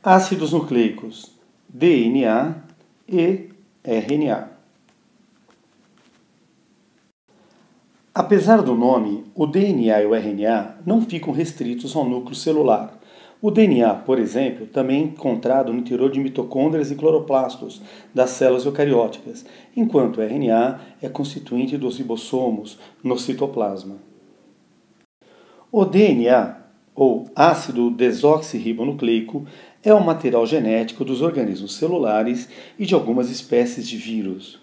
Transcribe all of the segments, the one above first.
Ácidos nucleicos DNA e RNA. Apesar do nome, o DNA e o RNA não ficam restritos ao núcleo celular. O DNA, por exemplo, também é encontrado no interior de mitocôndrias e cloroplastos das células eucarióticas, enquanto o RNA é constituinte dos ribossomos no citoplasma. O DNA, ou ácido desoxirribonucleico, é o material genético dos organismos celulares e de algumas espécies de vírus.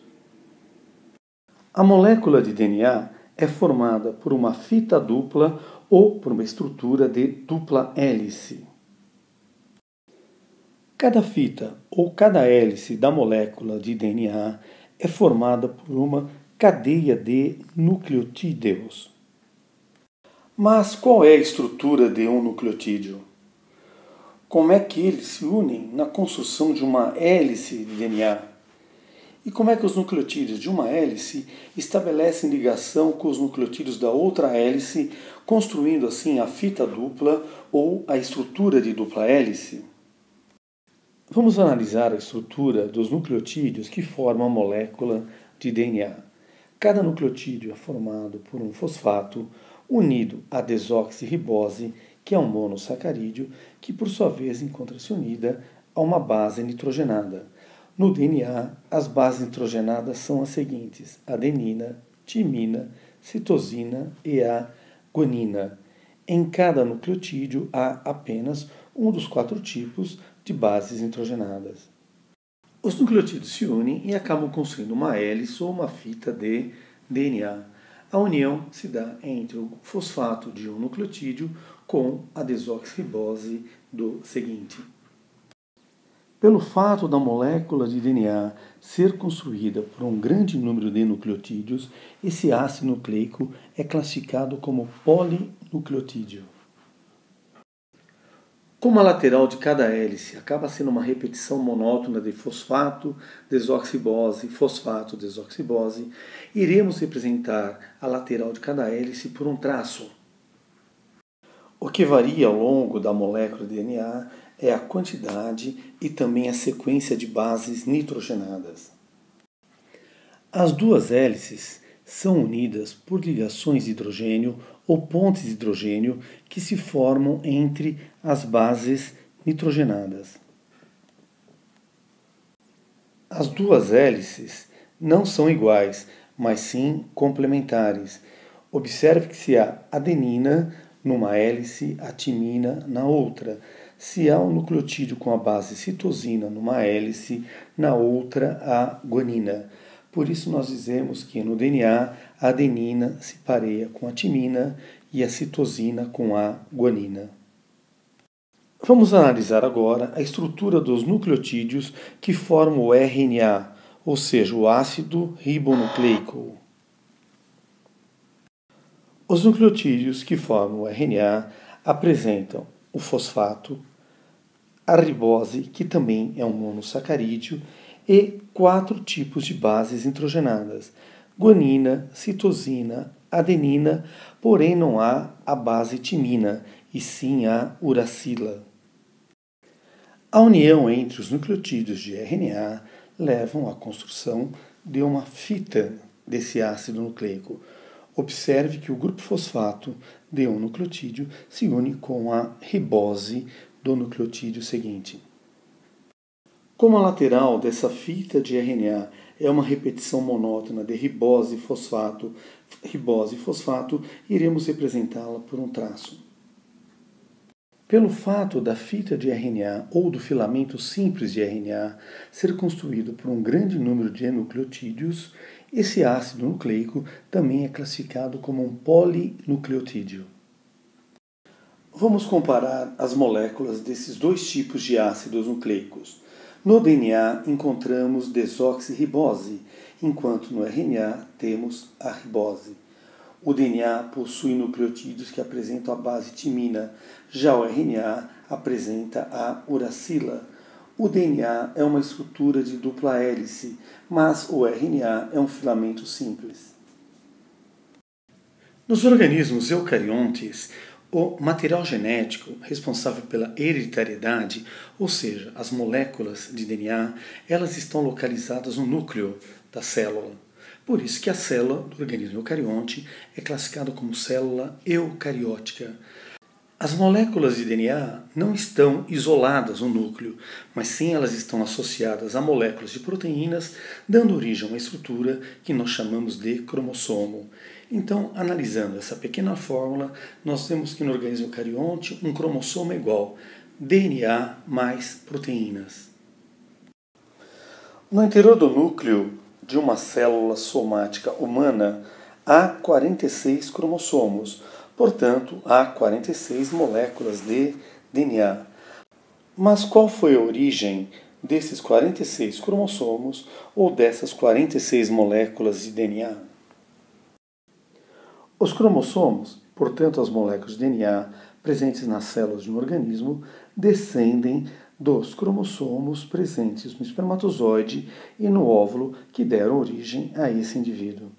A molécula de DNA é formada por uma fita dupla ou por uma estrutura de dupla hélice. Cada fita ou cada hélice da molécula de DNA é formada por uma cadeia de nucleotídeos. Mas qual é a estrutura de um nucleotídeo? Como é que eles se unem na construção de uma hélice de DNA? E como é que os nucleotídeos de uma hélice estabelecem ligação com os nucleotídeos da outra hélice, construindo assim a fita dupla ou a estrutura de dupla hélice? Vamos analisar a estrutura dos nucleotídeos que formam a molécula de DNA. Cada nucleotídeo é formado por um fosfato unido à desoxirribose, que é um monossacarídeo, que por sua vez encontra-se unida a uma base nitrogenada. No DNA, as bases nitrogenadas são as seguintes: adenina, timina, citosina e a guanina. Em cada nucleotídeo há apenas um dos 4 tipos de bases nitrogenadas. Os nucleotídeos se unem e acabam construindo uma hélice ou uma fita de DNA. A união se dá entre o fosfato de um nucleotídeo com a desoxirribose do seguinte. Pelo fato da molécula de DNA ser construída por um grande número de nucleotídeos, esse ácido nucleico é classificado como polinucleotídeo. Como a lateral de cada hélice acaba sendo uma repetição monótona de fosfato, desoxirribose, fosfato, desoxirribose, iremos representar a lateral de cada hélice por um traço. O que varia ao longo da molécula de DNA é a quantidade e também a sequência de bases nitrogenadas. As duas hélices são unidas por ligações de hidrogênio ou pontes de hidrogênio que se formam entre as bases nitrogenadas. As duas hélices não são iguais, mas sim complementares. Observe que se há adenina numa hélice, a timina na outra. Se há um nucleotídeo com a base citosina numa hélice, na outra a guanina. Por isso nós dizemos que no DNA a adenina se pareia com a timina e a citosina com a guanina. Vamos analisar agora a estrutura dos nucleotídeos que formam o RNA, ou seja, o ácido ribonucleico. Os nucleotídeos que formam o RNA apresentam o fosfato, a ribose, que também é um monossacarídeo, e 4 tipos de bases nitrogenadas: guanina, citosina, adenina, porém não há a base timina, e sim a uracila. A união entre os nucleotídeos de RNA levam à construção de uma fita desse ácido nucleico. Observe que o grupo fosfato de um nucleotídeo se une com a ribose do nucleotídeo seguinte. Como a lateral dessa fita de RNA é uma repetição monótona de ribose, fosfato, iremos representá-la por um traço. Pelo fato da fita de RNA ou do filamento simples de RNA ser construído por um grande número de nucleotídeos, esse ácido nucleico também é classificado como um polinucleotídeo. Vamos comparar as moléculas desses 2 tipos de ácidos nucleicos. No DNA encontramos desoxirribose, enquanto no RNA temos a ribose. O DNA possui nucleotídeos que apresentam a base timina, já o RNA apresenta a uracila. O DNA é uma estrutura de dupla hélice, mas o RNA é um filamento simples. Nos organismos eucariontes, O material genético responsável pela hereditariedade, ou seja, as moléculas de DNA, elas estão localizadas no núcleo da célula. Por isso que a célula do organismo eucarionte é classificada como célula eucariótica. As moléculas de DNA não estão isoladas no núcleo, mas sim elas estão associadas a moléculas de proteínas, dando origem a uma estrutura que nós chamamos de cromossomo. Então, analisando essa pequena fórmula, nós temos que no organismo eucarionte um cromossomo é igual DNA mais proteínas. No interior do núcleo de uma célula somática humana, há 46 cromossomos, portanto, há 46 moléculas de DNA. Mas qual foi a origem desses 46 cromossomos ou dessas 46 moléculas de DNA? Os cromossomos, portanto as moléculas de DNA presentes nas células de um organismo, descendem dos cromossomos presentes no espermatozoide e no óvulo que deram origem a esse indivíduo.